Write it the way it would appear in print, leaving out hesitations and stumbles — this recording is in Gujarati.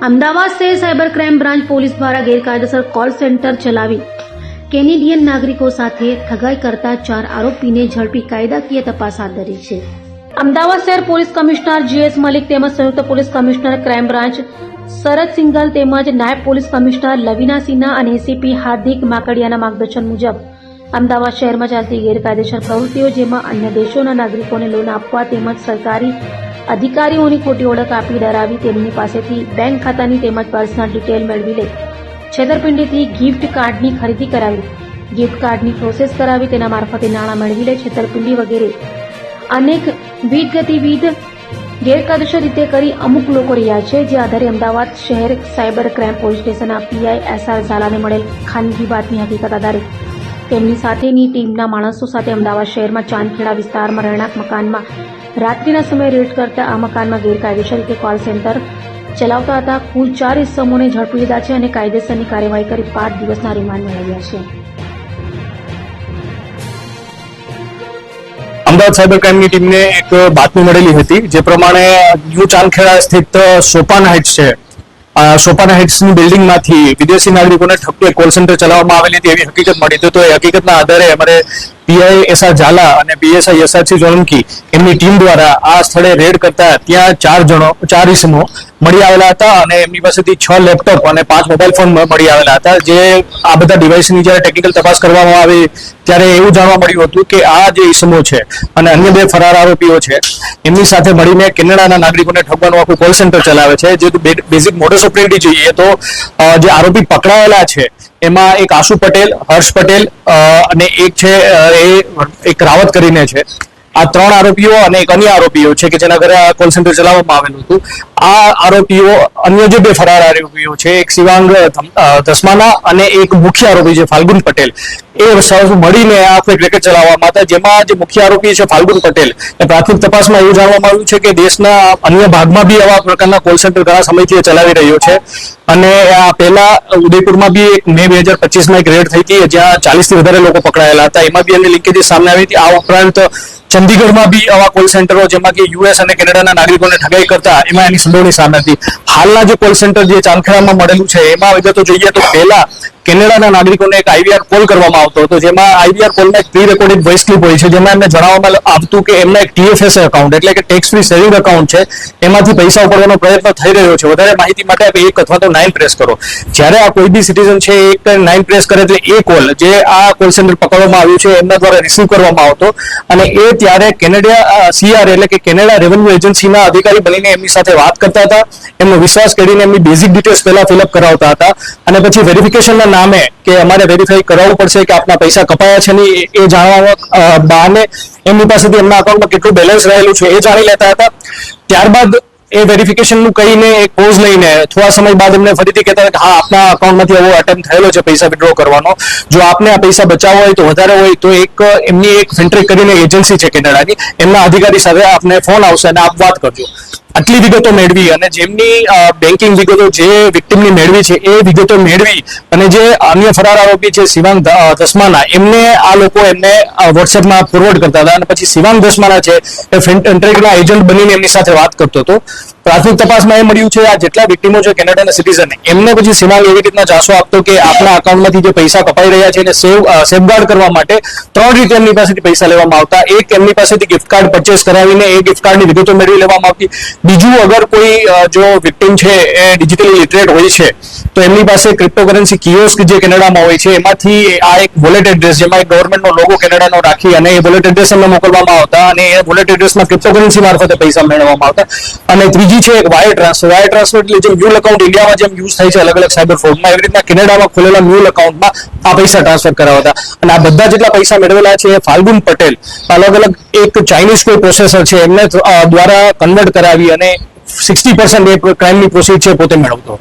અમદાવાદ શહેર સાયબર ક્રાઇમ બ્રાન્ચ પોલીસ દ્વારા ગેરકાયદેસર કોલ સેન્ટર ચલાવી કેનેડિયન નાગરિકો સાથે ઠગાઈ કરતા 4 આરોપીને ઝડપી કાયદાકીય તપાસ હાથ ધરી છે. અમદાવાદ શહેર પોલીસ કમિશનર જીએસ મલિક તેમજ સંયુક્ત પોલીસ કમિશનર ક્રાઇમ બ્રાન્ચ શરદ સિંઘલ તેમજ નાયબ પોલીસ કમિશનર લવીના સિન્હા અને એસીપી હાર્દિક માકડિયાના માર્ગદર્શન મુજબ અમદાવાદ શહેરમાં ચાલતી ગેરકાયદેસર પ્રવૃત્તિઓ જેમાં અન્ય દેશોના નાગરિકોને લોન આપવા તેમજ સરકારી અધિકારીઓની ખોટી ઓળખ આપી ડરાવી તેમની પાસેથી બેંક ખાતાની તેમજ પર્સનલ ડિટેલ મેળવી લે, છેતરપિંડીથી ગિફ્ટ કાર્ડની ખરીદી કરાવી, ગિફ્ટ કાર્ડની પ્રોસેસ કરાવી તેના મારફતે નાણાં મેળવી લે, છેતરપિંડી વગેરે અનેક ગતિવિધિ ગેરકાયદેસર રીતે કરી અમુક લોકો રહ્યા છે. જે આધારે અમદાવાદ શહેર સાયબર ક્રાઇમ પોલીસ સ્ટેશનના પીઆઈ એસઆર ઝાલાને મળેલ ખાનગી બાતમી હકીકત આધારે તેમની સાથેની ટીમના માણસો સાથે અમદાવાદ શહેરમાં ચાંદખેડા વિસ્તારમાં રહેણાંક મકાનમાં રાત્રિના સમયે રેડ કરતા આ મકાનમાં ગેરકાયદેસર રીતે કોલ સેન્ટર ચલાવતા હતા. કુલ 4 ઇસમોને ઝડપી લીધા છે અને કાયદેસરની કાર્યવાહી કરી 5 દિવસના રિમાન્ડ મેળવ્યા છે. અમદાવાદ સાયબર ક્રાઇમની ટીમને એક બાતમી મળેલી હતી, જે પ્રમાણે ન્યૂ ચાંદખેડા સ્થિત સોપાન હાઇટ્સ છે, સોપાન હાઇટ્સની બિલ્ડિંગમાંથી વિદેશી નાગરિકોને ઠપકે કોલ સેન્ટર ચલાવવામાં આવેલી હતી એવી હકીકત મળી હતી. તો એ હકીકતના આધારે અમારે પીઆઈ એસઆર ઝાલા અને પીએસઆઈ એસઆરસી સોલંકી એમની ટીમ દ્વારા આ સ્થળે રેડ કરતા ત્યાં 4 ઇસમો મળી આવેલા હતા અને એમની પાસેથી 6 લેપટોપ અને 5 મોબાઈલ ફોન મળી આવેલા હતા. જે આ બધા ડિવાઇસની જ્યારે ટેકનિકલ તપાસ કરવામાં આવી ત્યારે એવું જાણવા મળ્યું હતું કે આ જે ઇસમો છે અને અન્ય 2 ફરાર આરોપીઓ છે એમની સાથે મળીને કેનેડાના નાગરિકોને ઠગવાનું આખું કોલ સેન્ટર ચલાવે છે. જે બેઝિક મોડસ ઓપરેન્ડી જોઈએ તો જે આરોપી પકડાયેલા છે એમાં એક આશુ પટેલ, હર્ષ પટેલ અને એક છે એક રાવત કરીને છે. આ 3 આરોપીઓ અને એક અન્ય આરોપીઓ છે કે જેના ઘરે આ કોલ સેન્ટર ચલાવવામાં આવેલું હતું. આ આરોપીઓ અન્ય જે 2 ફરાર આરોપીઓ છે, એક શિવાંગ ધસમાના અને એક મુખ્ય આરોપી છે ફાલ્ગુન પટેલ, એ મળીને આ કોઈ રેકેટ ચલાવવામાં હતા. જેમાં જે મુખ્ય આરોપી છે ફાલ્ગુન પટેલ, એ પ્રાથમિક તપાસમાં એવું જાણવામાં આવ્યું છે કે દેશના અન્ય ભાગમાં બી આવા પ્રકારના કોલ સેન્ટર ઘણા સમયથી ચલાવી રહ્યો છે. અને આ પહેલા ઉદયપુરમાં બી મે 2025માં એક રેડ થઈ હતી જ્યાં 40 થી વધારે લોકો પકડાયેલા હતા. એમાં બી એમની લિંકેજીસ સામે આવી હતી. આ ઉપરાંત ચંદીગઢમાં બી આવા કોલ સેન્ટરો જેમાં કે યુએસ અને કેનેડાના નાગરિકોને ઠગાઈ કરતા એમાં એની સંડોવણી સામે હતી. હાલના જે કોલ સેન્ટર જે ચાંદખેડામાં મળેલું છે એમાં વિગતો જોઈએ તો પહેલા કેનેડાના નાગરિકોને એક આઈવીઆર કોલ કરવામાં આવતો હતો, જેમાં આઈવીઆર કોલમાં એક પ્રી રેકોર્ડેડ વોઇસ ક્લિપ હોય છે જેમાં એમને જણાવવામાં આવતું કે એમના એક ટીએફએસ એકાઉન્ટ એટલે કે ટેક્સ ફ્રી સેવિંગ એકાઉન્ટ છે એમાંથી પૈસા ઉપાડવાનો પ્રયત્ન થઈ રહ્યો છે. વધારે માહિતી માટે આપણે 1 અથવા તો 9 પ્રેસ કરો. જ્યારે આ કોઈ બી સિટીઝન છે 9 પ્રેસ કરે એટલે એ કોલ જે આ કોલ સેન્ટર પકડવામાં આવ્યું છે એમના દ્વારા રિસીવ કરવામાં આવતો અને એ ત્યારે કેનેડા સીઆર એટલે કે કેનેડા રેવન્યુ એજન્સીના અધિકારી બનીને એમની સાથે વાત કરતા હતા. એમનો વિશ્વાસ કરીને એમની બેઝિક ડિટેલ્સ પહેલા ફિલઅપ કરાવતા હતા અને પછી વેરિફિકેશનના નામે કે અમારે વેરીફાઈ કરાવવું પડશે કે આપના પૈસા કપાયા છે નહીં એ જાણવા બહાને એમની પાસેથી એમના અકાઉન્ટમાં કેટલું બેલેન્સ રહેલું છે એ જાણી લેતા હતા. ત્યારબાદ એ વેરિફિકેશનનું કહીને એક પોઝ લઈને થોડા સમય બાદ એમને ફરીથી કહેતા હતા કે હા આપના અકાઉન્ટમાંથી એવો અટેમ્પ્ટ થયેલો છે પૈસા વિડ્રો કરવાનો, જો આપને આ પૈસા બચાવવા હોય તો વધારે હોય તો એમની એક ફિન્ટ્રેક કરીને એજન્સી છે કેનેડાની, એમના અધિકારી સાથે આપને ફોન આવશે અને આપ વાત કરજો. આટલી વિગતો મેળવી અને જેમની બેન્કિંગ વિગતો જે વિક્ટિમની મેળવી છે એ વિગતો મેળવી અને જે અન્ય ફરાર આરોપી છે શિવાંગ ધસમાના એમને આ લોકો એમને વોટ્સએપમાં ફોરવર્ડ કરતા હતા અને પછી શિવાંગ ધસમાના છે એ ફિન્ટ્રેકના એજન્ટ બનીને એમની સાથે વાત કરતો હતો. પ્રાથમિક તપાસમાં એ મળ્યું છે આ જેટલા વિક્ટિમો છે કેનેડાના સિટીઝન એમને પછી શિવાંગ એવી રીતના ચાસો આપતો કે આપના અકાઉન્ટમાંથી જે પૈસા કપાઈ રહ્યા છે એને સેફગાર્ડ કરવા માટે 3 રીતે એમની પાસેથી પૈસા લેવામાં આવતા. એક, એમની પાસેથી ગિફ્ટ કાર્ડ પરચેસ કરાવીને એ ગિફ્ટ કાર્ડની વિગતો મેળવી લેવામાં આવતી. બીજું, અગર કોઈ જો વિક્ટિમ છે એ ડિજિટલી લિટરેટ હોય છે તો એમની પાસે ક્રિપ્ટોકરન્સી કિયોસ્ક જે કેનેડામાં હોય છે એમાંથી આ એક વોલેટ એડ્રેસ જેમાં એક ગવર્મેન્ટનો લોગો કેનેડાનો રાખી અને એ વોલેટ એડ્રેસ એમને મોકલવામાં આવતા અને એ વોલેટ એડ્રેસમાં ક્રિપ્ટોકરન્સી મારફતે પૈસા મેળવવામાં આવતા. અને ત્રીજી છે એક વાયર ટ્રાન્સફર. વાયર ટ્રાન્સફર એટલે જેમ મ્યુલ એકાઉન્ટ ઇન્ડિયામાં જેમ યુઝ થાય છે અલગ અલગ સાયબર ફ્રોડમાં એવી રીતના કેનેડામાં ખોલેલા મ્યુલ એકાઉન્ટમાં આ પૈસા ટ્રાન્સફર કરાવતા. અને આ બધા જેટલા પૈસા મેળવેલા છે એ ફાલ્ગુન પટેલ અલગ અલગ એક ચાઇનીઝ કોઈ પ્રોસેસર છે એમને દ્વારા કન્વર્ટ કરાવી અને 60% એ ક્રાઇમની પ્રોસીડ છે પોતે મેળવતો.